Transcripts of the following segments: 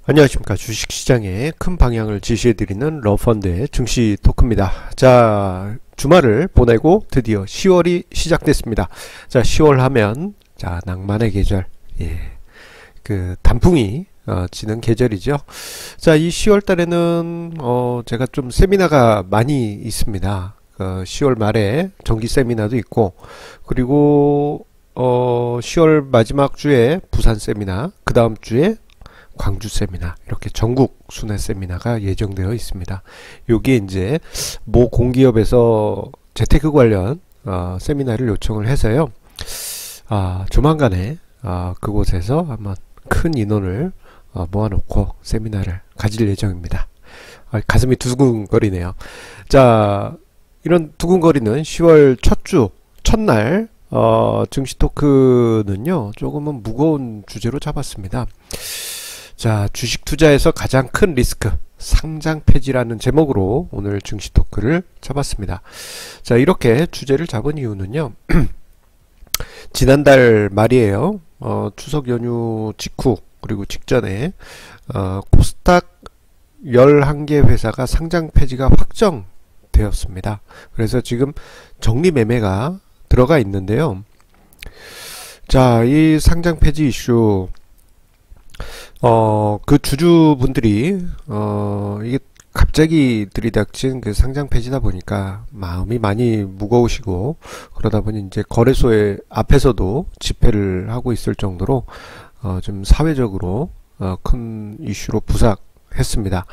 안녕하십니까. 주식시장의 큰 방향을 지시해드리는 러펀드의 증시 토크입니다. 자, 주말을 보내고 드디어 10월이 시작됐습니다. 자, 10월 하면 자, 낭만의 계절, 그 단풍이 지는 계절이죠. 자, 이 10월 달에는 제가 좀 세미나가 많이 있습니다. 10월 말에 정기 세미나도 있고, 그리고 10월 마지막 주에 부산 세미나, 그 다음 주에 광주 세미나, 이렇게 전국 순회 세미나가 예정되어 있습니다. 요게 이제 모 공기업에서 재테크 관련 세미나를 요청을 해서요. 조만간에 그곳에서 한번 큰 인원을 모아놓고 세미나를 가질 예정입니다. 가슴이 두근거리네요. 자, 이런 두근거리는 10월 첫 주, 첫날 증시 토크는요, 조금은 무거운 주제로 잡았습니다. 자, 주식 투자에서 가장 큰 리스크, 상장 폐지라는 제목으로 오늘 증시 토크를 잡았습니다. 자, 이렇게 주제를 잡은 이유는요, 지난달 말이에요. 추석 연휴 직후, 그리고 직전에, 코스닥 11개 회사가 상장 폐지가 확정되었습니다. 그래서 지금 정리 매매가 들어가 있는데요. 자, 이 상장 폐지 이슈, 그 주주분들이 이게 갑자기 들이닥친 그 상장 폐지다 보니까 마음이 많이 무거우시고, 그러다 보니 이제 거래소에 앞에서도 집회를 하고 있을 정도로 좀 사회적으로 큰 이슈로 부상했습니다.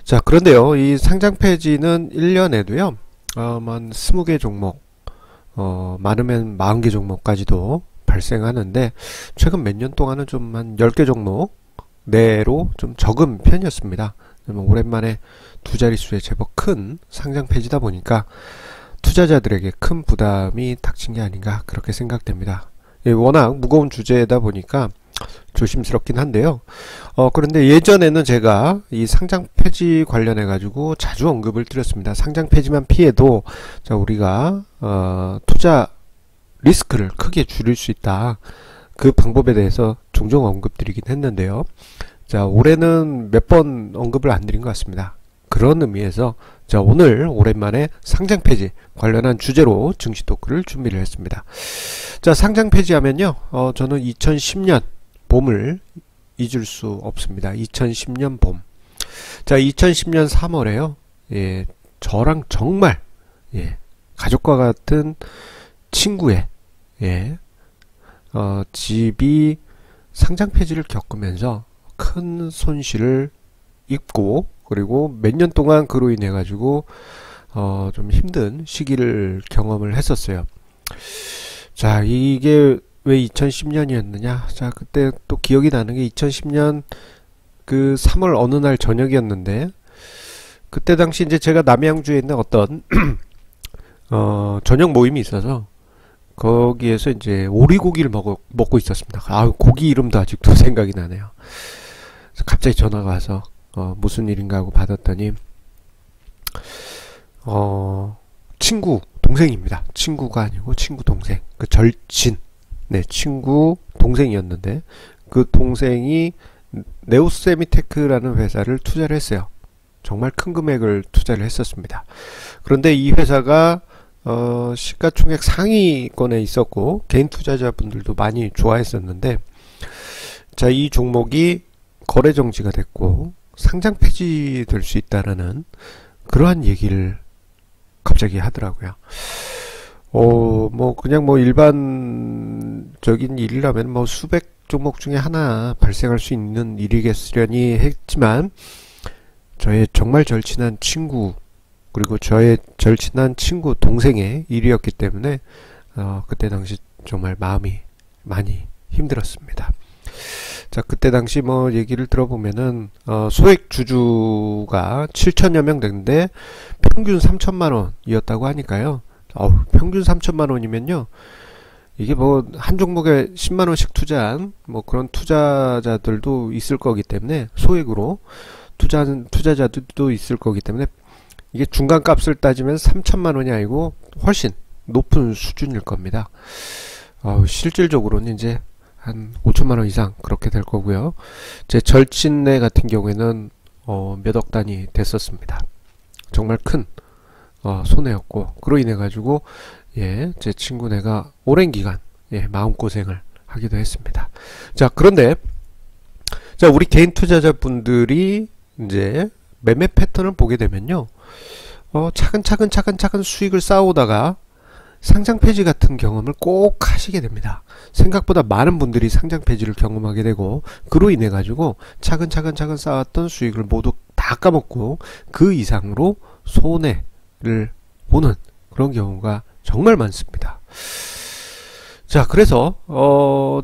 자, 그런데요, 이 상장 폐지는 1년에도요 한 20개 종목, 많으면 40개 종목까지도 발생하는데, 최근 몇 년 동안은 좀 한 10개 종목 내로 좀 적은 편이었습니다. 오랜만에 두 자릿수의 제법 큰 상장 폐지다 보니까 투자자들에게 큰 부담이 닥친 게 아닌가, 그렇게 생각됩니다. 워낙 무거운 주제다 보니까 조심스럽긴 한데요. 그런데 예전에는 제가 이 상장 폐지 관련해 가지고 자주 언급을 드렸습니다. 상장 폐지만 피해도 자, 우리가 투자 리스크를 크게 줄일 수 있다. 그 방법에 대해서 종종 언급드리긴 했는데요. 자, 올해는 몇 번 언급을 안 드린 것 같습니다. 그런 의미에서 자, 오늘 오랜만에 상장 폐지 관련한 주제로 증시 토크를 준비를 했습니다. 자, 상장 폐지하면요, 저는 2010년 봄을 잊을 수 없습니다. 2010년 봄. 자, 2010년 3월에요. 저랑 정말 가족과 같은 친구의 집이 상장 폐지를 겪으면서 큰 손실을 입고, 그리고 몇 년 동안 그로 인해 가지고 좀 힘든 시기를 경험을 했었어요. 자, 이게 왜 2010년이었느냐? 자, 그때 또 기억이 나는 게 2010년 그 3월 어느 날 저녁이었는데, 그때 당시 이제 제가 남양주에 있는 어떤 저녁 모임이 있어서 거기에서 이제 오리고기를 먹고 있었습니다. 고기 이름도 아직도 생각이 나네요. 그래서 갑자기 전화가 와서 무슨 일인가 하고 받았더니 친구 동생입니다. 친구가 아니고 친구 동생, 그 절친, 친구 동생이었는데, 그 동생이 네오세미테크라는 회사를 투자를 했어요. 정말 큰 금액을 투자를 했었습니다. 그런데 이 회사가 시가총액 상위권에 있었고, 개인 투자자분들도 많이 좋아했었는데, 자, 이 종목이 거래 정지가 됐고 상장 폐지될 수 있다라는 그러한 얘기를 갑자기 하더라고요. 그냥 일반적인 일이라면 수백 종목 중에 하나 발생할 수 있는 일이겠으려니 했지만, 저의 정말 절친한 친구, 그리고 저의 절친한 친구 동생의 일이었기 때문에 그때 당시 정말 마음이 많이 힘들었습니다. 자, 그때 당시 얘기를 들어보면은 소액 주주가 7천여 명 되는데 평균 3천만 원이었다고 하니까요. 평균 3천만 원이면요, 이게 한 종목에 10만 원씩 투자한 그런 투자자들도 있을 거기 때문에, 소액으로 투자하는 투자자들도 있을 거기 때문에, 이게 중간값을 따지면 3천만 원이 아니고 훨씬 높은 수준일 겁니다. 실질적으로는 이제 한 5천만 원 이상 그렇게 될 거고요. 제 절친네 같은 경우에는 몇억 단위 됐었습니다. 정말 큰 손해였고, 그로 인해 가지고 제 친구네가 오랜 기간 마음고생을 하기도 했습니다. 자, 그런데 자, 우리 개인 투자자분들이 이제 매매 패턴을 보게 되면요, 차근차근 수익을 쌓아오다가 상장 폐지 같은 경험을 꼭 하시게 됩니다. 생각보다 많은 분들이 상장 폐지를 경험하게 되고, 그로 인해 가지고 차근차근 쌓았던 수익을 모두 다 까먹고 그 이상으로 손해를 보는 그런 경우가 정말 많습니다. 자, 그래서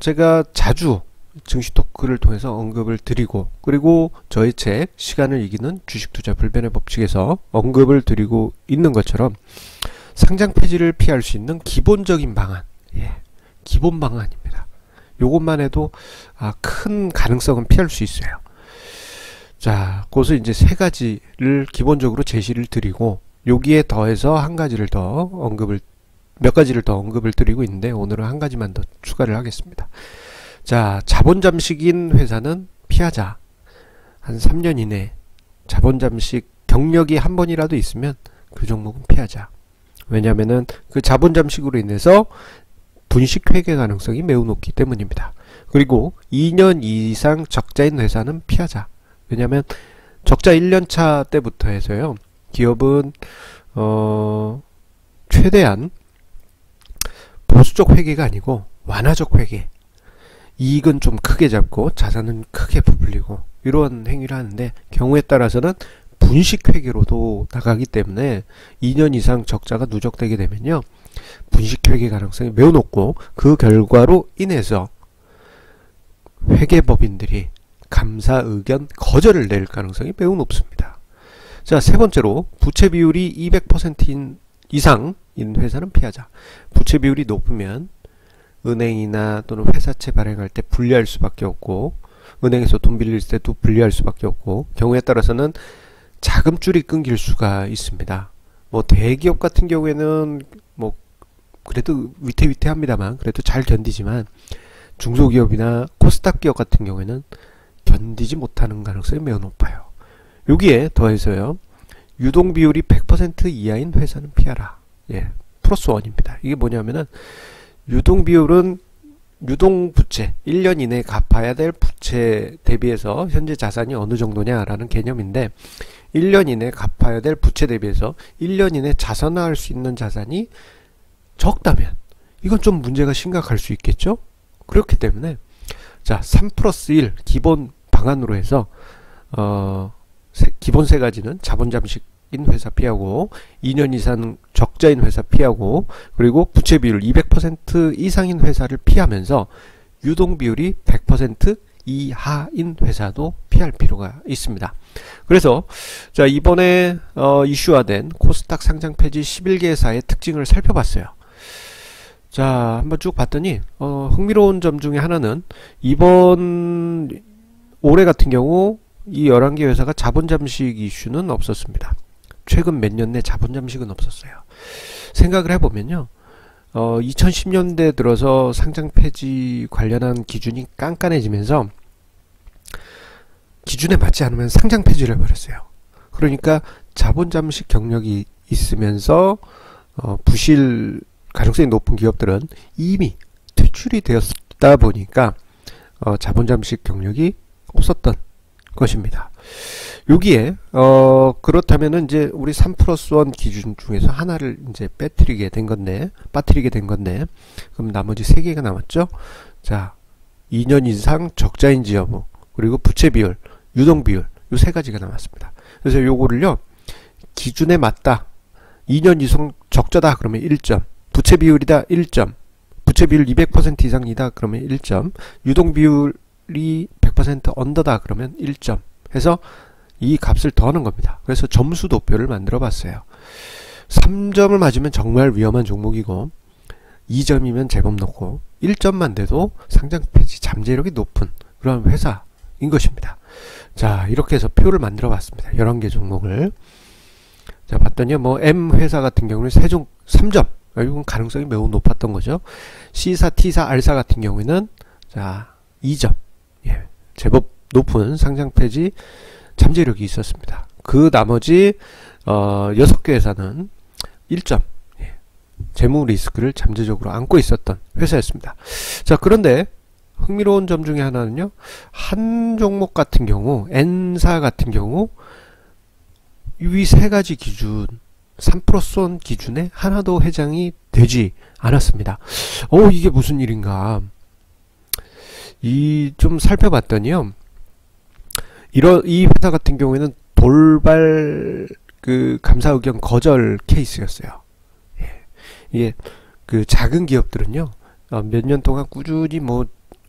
제가 자주 증시 토크를 통해서 언급을 드리고, 그리고 저의 책 시간을 이기는 주식투자 불변의 법칙에서 언급을 드리고 있는 것처럼 상장 폐지를 피할 수 있는 기본적인 방안, 기본 방안입니다. 요것만 해도 큰 가능성은 피할 수 있어요. 자, 그것을 이제 세 가지를 기본적으로 제시를 드리고, 여기에 더해서 몇 가지를 더 언급을 드리고 있는데, 오늘은 한 가지만 더 추가를 하겠습니다. 자, 자본 잠식인 회사는 피하자. 한 3년 이내 자본 잠식 경력이 한 번이라도 있으면 그 종목은 피하자. 왜냐하면은 그 자본 잠식으로 인해서 분식 회계 가능성이 매우 높기 때문입니다. 그리고 2년 이상 적자인 회사는 피하자. 왜냐하면 적자 1년차 때부터 해서요, 기업은 최대한 보수적 회계가 아니고 완화적 회계, 이익은 좀 크게 잡고 자산은 크게 부풀리고 이런 행위를 하는데, 경우에 따라서는 분식 회계로도 나가기 때문에 2년 이상 적자가 누적되게 되면요, 분식 회계 가능성이 매우 높고, 그 결과로 인해서 회계법인들이 감사 의견 거절을 낼 가능성이 매우 높습니다. 자, 세 번째로 부채 비율이 200% 이상인 회사는 피하자. 부채 비율이 높으면 은행이나 또는 회사채 발행할 때 불리할 수밖에 없고, 은행에서 돈 빌릴 때도 불리할 수밖에 없고, 경우에 따라서는 자금줄이 끊길 수가 있습니다. 뭐 대기업 같은 경우에는 뭐 그래도 위태위태합니다만 그래도 잘 견디지만, 중소기업이나 코스닥 기업 같은 경우에는 견디지 못하는 가능성이 매우 높아요. 여기에 더해서요, 유동 비율이 100% 이하인 회사는 피하라. 플러스 원입니다. 이게 뭐냐면은, 유동 비율은 유동 부채, 1년 이내에 갚아야 될 부채 대비해서 현재 자산이 어느 정도냐라는 개념인데, 1년 이내에 갚아야 될 부채 대비해서 1년 이내에 자산화할 수 있는 자산이 적다면 이건 좀 문제가 심각할 수 있겠죠. 그렇기 때문에 자, 3+1 기본 방안으로 해서 기본 세 가지는 자본 잠식인 회사 피하고, 2년 이상 적자인 회사 피하고, 그리고 부채 비율 200% 이상인 회사를 피하면서 유동 비율이 100% 이하인 회사도 피할 필요가 있습니다. 그래서 자, 이번에 이슈화된 코스닥 상장 폐지 11개사의 특징을 살펴봤어요. 자, 한번 쭉 봤더니 흥미로운 점 중에 하나는, 이번 올해 같은 경우 이 11개 회사가 자본 잠식 이슈는 없었습니다. 최근 몇 년 내 자본 잠식은 없었어요. 생각을 해보면요, 2010년대 들어서 상장 폐지 관련한 기준이 깐깐해지면서 기준에 맞지 않으면 상장 폐지를 해버렸어요. 그러니까 자본 잠식 경력이 있으면서 부실 가능성이 높은 기업들은 이미 퇴출이 되었다 보니까 자본 잠식 경력이 없었던 것입니다. 여기에 그렇다면은 이제 우리 3+1 기준 중에서 하나를 이제 빠뜨리게 된 건데, 그럼 나머지 3개가 남았죠. 자, 2년 이상 적자인지 여부, 그리고 부채 비율, 유동 비율, 요 3가지가 남았습니다. 그래서 요거를요, 기준에 맞다, 2년 이상 적자다 그러면 1점, 부채 비율이다 1점, 부채 비율 200% 이상이다 그러면 1점, 유동 비율이 100% 언더다 그러면 1점 해서 이 값을 더하는 겁니다. 그래서 점수 도표를 만들어 봤어요. 3점을 맞으면 정말 위험한 종목이고, 2점이면 제법 높고, 1점만 돼도 상장 폐지 잠재력이 높은 그런 회사인 것입니다. 자, 이렇게 해서 표를 만들어 봤습니다. 11개 종목을. 자, 봤더니 뭐 M 회사 같은 경우는 3점. 이건 가능성이 매우 높았던 거죠. C사, T사, R사 같은 경우에는 자, 2점. 예, 제법 높은 상장 폐지 잠재력이 있었습니다. 그 나머지 6개 회사는 1점. 예, 재무 리스크를 잠재적으로 안고 있었던 회사였습니다. 자, 그런데 흥미로운 점 중에 하나는요, 한 종목 같은 경우, N사 같은 경우 이 세 가지 기준, 3%선 기준에 하나도 해당이 되지 않았습니다. 이게 무슨 일인가? 좀 살펴봤더니요, 이 회사 같은 경우에는 돌발 감사 의견 거절 케이스였어요. 예. 이게 작은 기업들은요, 몇 년 동안 꾸준히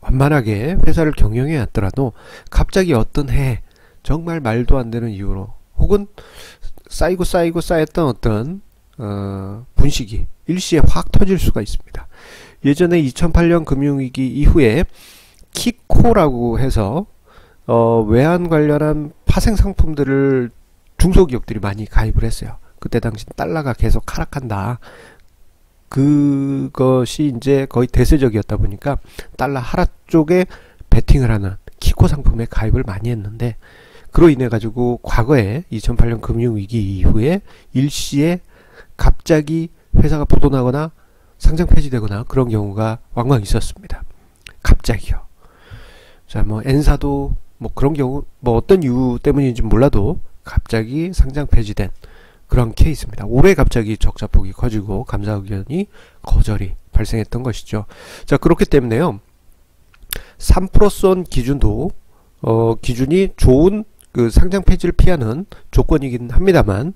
완만하게 회사를 경영해 왔더라도 갑자기 어떤 해 정말 말도 안 되는 이유로 혹은 쌓였던 어떤 분식이 일시에 확 터질 수가 있습니다. 예전에 2008년 금융위기 이후에 키코라고 해서 외환 관련한 파생 상품들을 중소기업들이 많이 가입을 했어요. 그때 당시 달러가 계속 하락한다. 그것이 이제 거의 대세적이었다 보니까 달러 하락 쪽에 베팅을 하는 키코 상품에 가입을 많이 했는데, 그로 인해 가지고 과거에 2008년 금융위기 이후에 일시에 갑자기 회사가 부도나거나 상장 폐지되거나 그런 경우가 왕왕 있었습니다. 갑자기요. 자, N사도 그런 경우 어떤 이유 때문인지 몰라도 갑자기 상장 폐지된 그런 케이스입니다. 올해 갑자기 적자폭이 커지고 감사 의견이 거절이 발생했던 것이죠. 자, 그렇기 때문에요, 3%선 기준도 기준이 좋은 상장 폐지를 피하는 조건이긴 합니다만,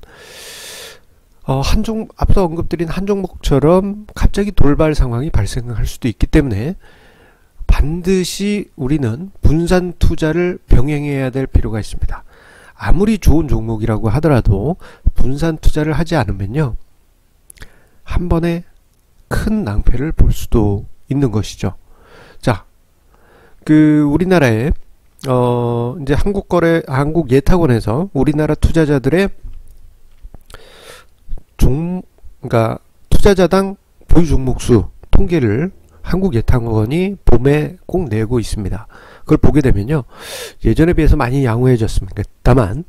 앞서 언급드린 한 종목처럼 갑자기 돌발 상황이 발생할 수도 있기 때문에 반드시 우리는 분산 투자를 병행해야 될 필요가 있습니다. 아무리 좋은 종목이라고 하더라도 분산 투자를 하지 않으면요, 한 번에 큰 낭패를 볼 수도 있는 것이죠. 자, 우리나라에 이제 한국예탁원에서 우리나라 투자자들의 그러니까 투자자당 보유 종목 수 통계를 한국예탁원이 봄에 꼭 내고 있습니다. 그걸 보게 되면요, 예전에 비해서 많이 양호해졌습니다만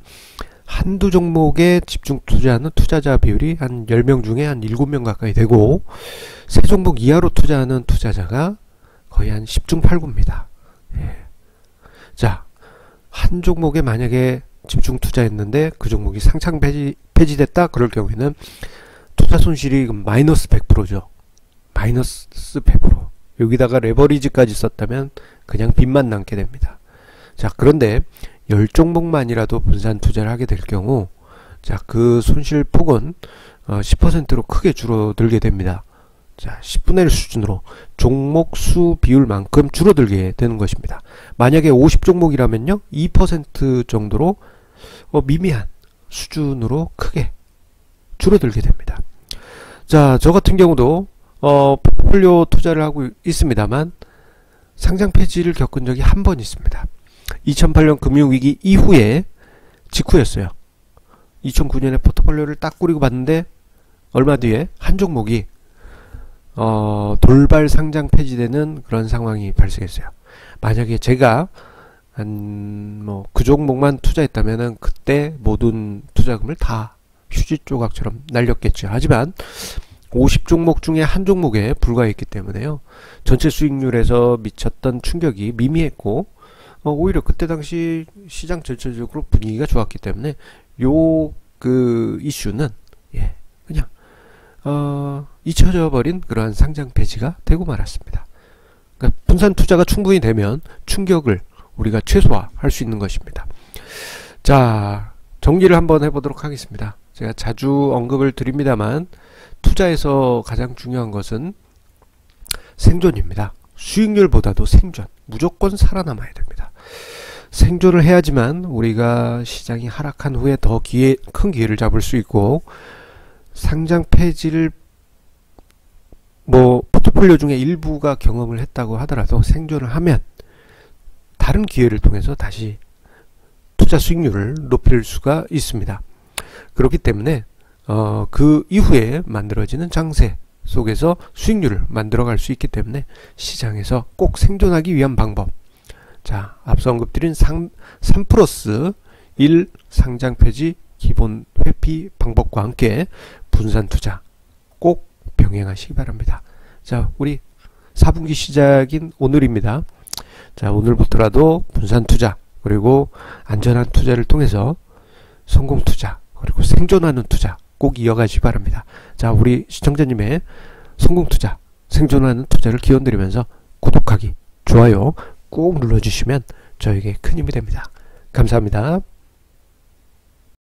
한두 종목에 집중 투자하는 투자자 비율이 한 10명 중에 한 7명 가까이 되고, 세 종목 이하로 투자하는 투자자가 거의 한 10중 8구입니다. 예. 자, 한 종목에 만약에 집중 투자했는데 그 종목이 상장 폐지됐다 그럴 경우에는 투자 손실이 마이너스 100%죠. 마이너스 100%. 여기다가 레버리지까지 썼다면 그냥 빚만 남게 됩니다. 자, 그런데 10종목만이라도 분산 투자를 하게 될 경우, 자, 그 손실 폭은 10%로 크게 줄어들게 됩니다. 자, 10분의 1 수준으로 종목 수 비율만큼 줄어들게 되는 것입니다. 만약에 50종목이라면요, 2% 정도로 미미한 수준으로 크게 줄어들게 됩니다. 자, 저 같은 경우도 포트폴리오 투자를 하고 있습니다만 상장 폐지를 겪은 적이 한 번 있습니다. 2008년 금융위기 이후에 직후였어요. 2009년에 포트폴리오를 딱 꾸리고 봤는데 얼마 뒤에 한 종목이 돌발 상장 폐지되는 그런 상황이 발생했어요. 만약에 제가 그 종목만 투자했다면은 그때 모든 투자금을 다 휴지 조각처럼 날렸겠죠. 하지만 50종목 중에 한 종목에 불과했기 때문에요, 전체 수익률에서 미쳤던 충격이 미미했고, 오히려 그때 당시 시장 전체적으로 분위기가 좋았기 때문에 이슈는 그냥 잊혀져 버린 그러한 상장 폐지가 되고 말았습니다. 그러니까 분산 투자가 충분히 되면 충격을 우리가 최소화할 수 있는 것입니다. 자, 정리를 한번 해보도록 하겠습니다. 제가 자주 언급을 드립니다만 투자에서 가장 중요한 것은 생존입니다. 수익률보다도 생존, 무조건 살아남아야 됩니다. 생존을 해야지만 우리가 시장이 하락한 후에 더 큰 기회를 잡을 수 있고, 상장 폐지를 포트폴리오 중에 일부가 경험을 했다고 하더라도 생존을 하면 다른 기회를 통해서 다시 투자 수익률을 높일 수가 있습니다. 그렇기 때문에 그 이후에 만들어지는 장세 속에서 수익률을 만들어 갈 수 있기 때문에 시장에서 꼭 생존하기 위한 방법. 자, 앞서 언급드린 3 플러스 1 상장 폐지 기본 회피 방법과 함께 분산 투자 꼭 병행하시기 바랍니다. 자, 우리 4분기 시작인 오늘입니다. 자, 오늘부터라도 분산 투자 그리고 안전한 투자를 통해서 성공 투자 그리고 생존하는 투자 꼭 이어가시기 바랍니다. 자, 우리 시청자님의 성공 투자, 생존하는 투자를 기원드리면서 구독하기, 좋아요 꾹 눌러주시면 저에게 큰 힘이 됩니다. 감사합니다.